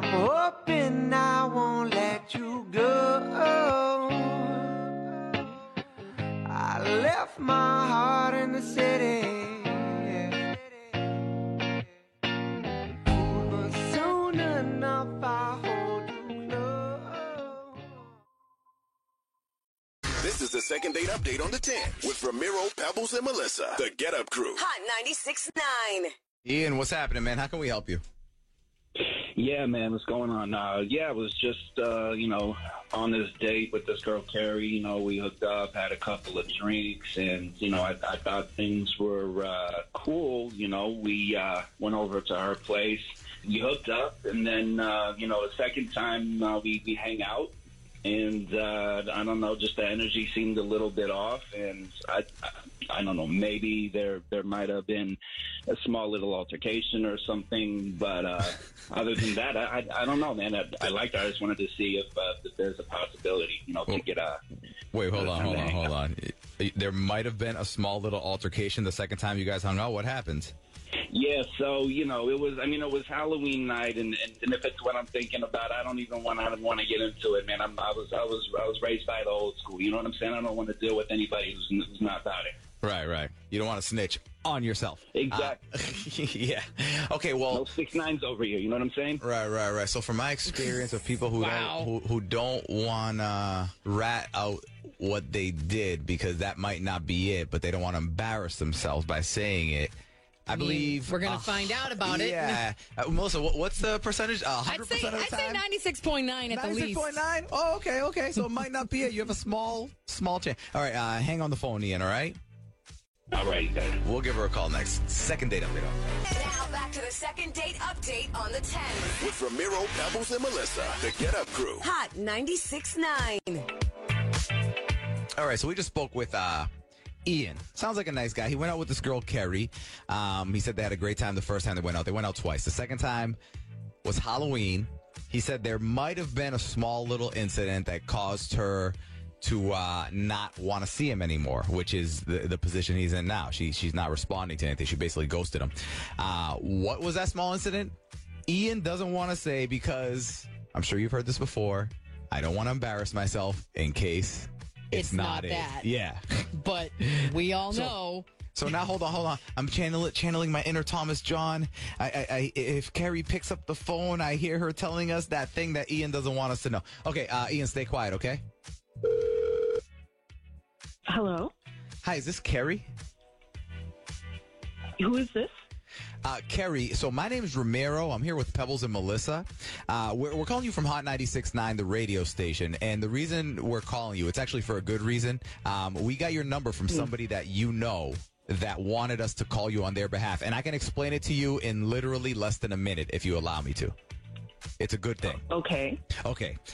I'm hoping I won't let you go. I left my heart in the city, but soon enough I hold you close. This is the second date update on the 10 with Ramiro, Pebbles, and Melissa, the Get Up Crew. Hot 96.9. Ian, what's happening, man? How can we help you? Yeah, man, what's going on? I was just, on this date with this girl, Carrie. We hooked up, had a couple of drinks, and, I thought things were cool. We went over to her place. We hooked up, and then, the second time we hang out. And I don't know, just the energy seemed a little bit off, and I don't know, maybe there might have been a small little altercation or something, but other than that, I don't know, man. I liked her. I just wanted to see if there's a possibility, to get a... Wait, hold on. There might have been a small little altercation the second time you guys hung out. What happened? Yeah, so it was Halloween night, and if it's what I'm thinking about, I don't want to get into it, man. I was raised by the old school. You know what I'm saying? I don't want to deal with anybody who's not about it. Right. You don't want to snitch on yourself. Exactly. Yeah. Okay. Well, no 6ix9ines over here. You know what I'm saying? Right. So from my experience of people who don't want to rat out what they did because that might not be it, but they don't want to embarrass themselves by saying it. I believe we're going to find out about it. Yeah. Melissa, what's the percentage? 100% of the time? I'd say 96.9 at the least. 96.9? Oh, okay. So it might not be it. You have a small chance. All right, hang on the phone, Ian, all right? All right, guys. We'll give her a call next. Second date update. Now back to the second date update on the 10. With Ramiro, Pebbles, and Melissa, the Get Up Crew. Hot 96.9. All right, so we just spoke with Ian. Sounds like a nice guy. He went out with this girl, Carrie. He said they had a great time the first time they went out. They went out twice. The second time was Halloween. He said there might have been a small little incident that caused her to not want to see him anymore, which is the position he's in now. She's not responding to anything. She basically ghosted him. What was that small incident? Ian doesn't want to say because I'm sure you've heard this before. I don't want to embarrass myself in case it's not that. Yeah. But we all know. So now, hold on. I'm channeling my inner Thomas John. If Carrie picks up the phone, I hear her telling us that thing that Ian doesn't want us to know. Okay, Ian, stay quiet, okay? Hello? Hi, is this Carrie? Who is this? Carrie, so my name is Ramiro. I'm here with Pebbles and Melissa. We're calling you from Hot 96.9, the radio station. And the reason we're calling you, it's actually for a good reason. We got your number from somebody that you know that wanted us to call you on their behalf. And I can explain it to you in literally less than a minute if you allow me to. It's a good thing. Okay.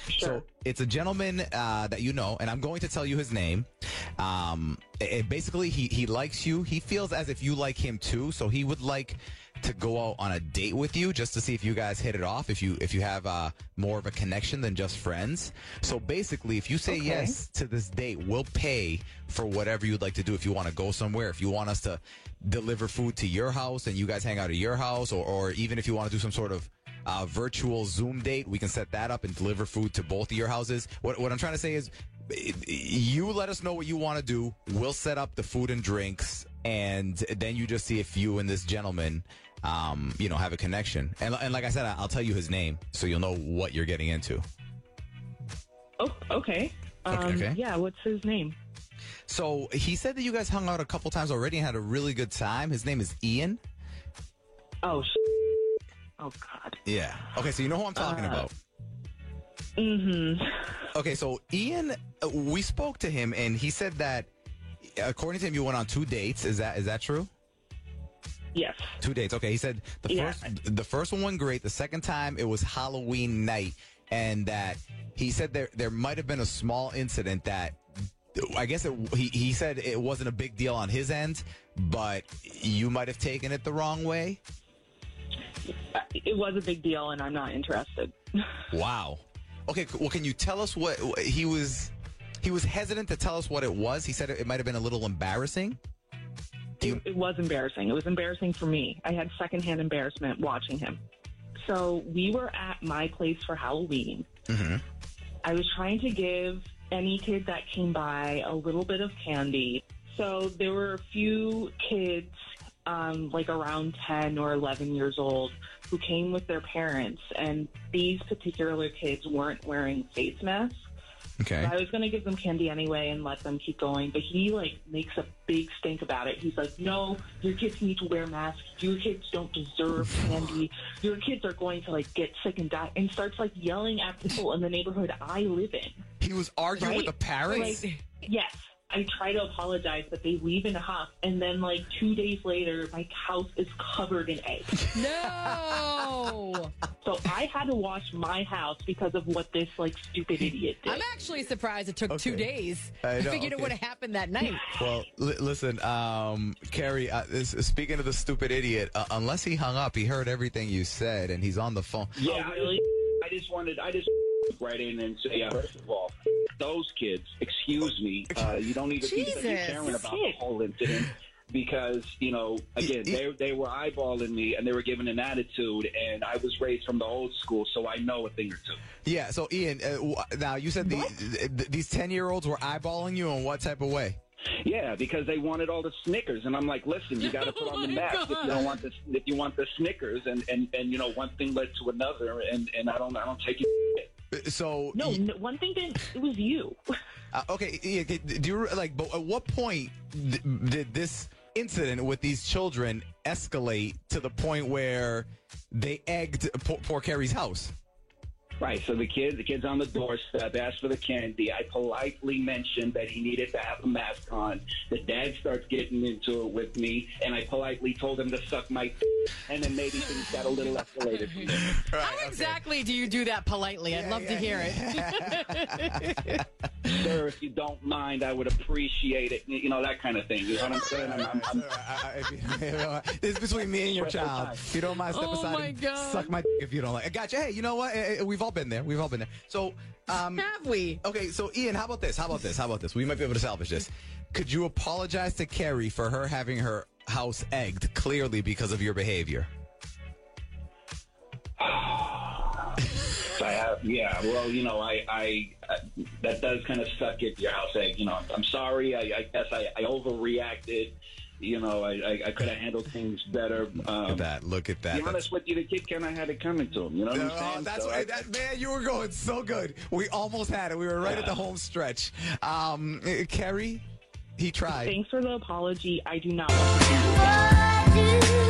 Sure. So it's a gentleman that you know, and I'm going to tell you his name. Basically, he likes you. He feels as if you like him too, so he would like to go out on a date with you just to see if you guys hit it off, if you have more of a connection than just friends. So basically, if you say yes to this date, we'll pay for whatever you'd like to do. If you want to go somewhere, if you want us to deliver food to your house and you guys hang out at your house, or even if you want to do some sort of virtual Zoom date, we can set that up and deliver food to both of your houses. What I'm trying to say is, you let us know what you want to do. We'll set up the food and drinks, and then you just see if you and this gentleman, have a connection. And like I said, I'll tell you his name so you'll know what you're getting into. Oh, okay. Okay. Yeah, what's his name? So he said that you guys hung out a couple times already and had a really good time. His name is Ian. Oh, oh, God. Yeah. Okay, so you know who I'm talking about. Mm-hmm. Okay, so Ian, we spoke to him, and he said that, according to him, you went on 2 dates. Is that true? Yes. 2 dates. Okay, he said the first one went great. The second time, it was Halloween night, and that he said there might have been a small incident that, I guess he said it wasn't a big deal on his end, but you might have taken it the wrong way. It was a big deal, and I'm not interested. Wow. Okay, well, can you tell us what he was hesitant to tell us what it was? He said it might have been a little embarrassing. It was embarrassing. It was embarrassing for me. I had secondhand embarrassment watching him. So we were at my place for Halloween. I was trying to give any kid that came by a little bit of candy. So there were a few kids, like around 10 or 11 years old, who came with their parents, and these particular kids weren't wearing face masks. Okay. So I was going to give them candy anyway and let them keep going, but he, like, makes a big stink about it. He's like, no, your kids need to wear masks. Your kids don't deserve candy. Your kids are going to, like, get sick and die, and starts, like, yelling at people in the neighborhood I live in. He was arguing with the parents? Like, yes. I try to apologize, but they leave in a huff, and then, like, 2 days later, my house is covered in eggs. No. So I had to wash my house because of what this, like, stupid idiot did. I'm actually surprised it took Okay. 2 days. I know, figured it okay. would have happened that night. Well, listen, Carrie, speaking of the stupid idiot, unless he hung up, he heard everything you said, and he's on the phone. Yeah, Oh, really? I just right in and say, first of all, those kids, excuse me, you don't need to be Jesus. caring about the whole incident because, you know, again, they were eyeballing me and they were giving an attitude, and I was raised from the old school, so I know a thing or two. Yeah, so Ian, now you said these 10-year-olds were eyeballing you in what type of way? Yeah, because they wanted all the Snickers, and I'm like, listen, you got to put on the mask if you don't want if you want the Snickers, and you know, one thing led to another, and I don't take it. So No, one thing didn't. It was you. okay, Ian, do you but at what point did this incident with these children escalate to the point where they egged poor Carrie's house? Right, so the kid's on the doorstep, asked for the candy. I politely mentioned that he needed to have a mask on. The dad starts getting into it with me, and I politely told him to suck my and then maybe things got a little escalated from there. How exactly do you do that politely? I'd love to hear it. Sir, if you don't mind, I would appreciate it. You know, that kind of thing. You know what I'm saying? It's between me and your child. If you don't mind, step Oh, aside my and God. suck my if you don't like. I got you. Hey, you know what? We've all been there. We've all been there. So, Have we? okay, so Ian, how about this? We might be able to salvage this. Could you apologize to Carrie for her having her house egged clearly because of your behavior? Yeah, well, you know, I that does kind of suck at your house egg. You know, I'm sorry. I guess I overreacted. You know, I could have handled things better. Look at that. To be honest with you, the kid kind of had it coming to him. You know what I'm saying? That's So why, man, you were going so good. We almost had it. We were right at the home stretch. Carrie, he tried. Thanks for the apology. I do not want to do this.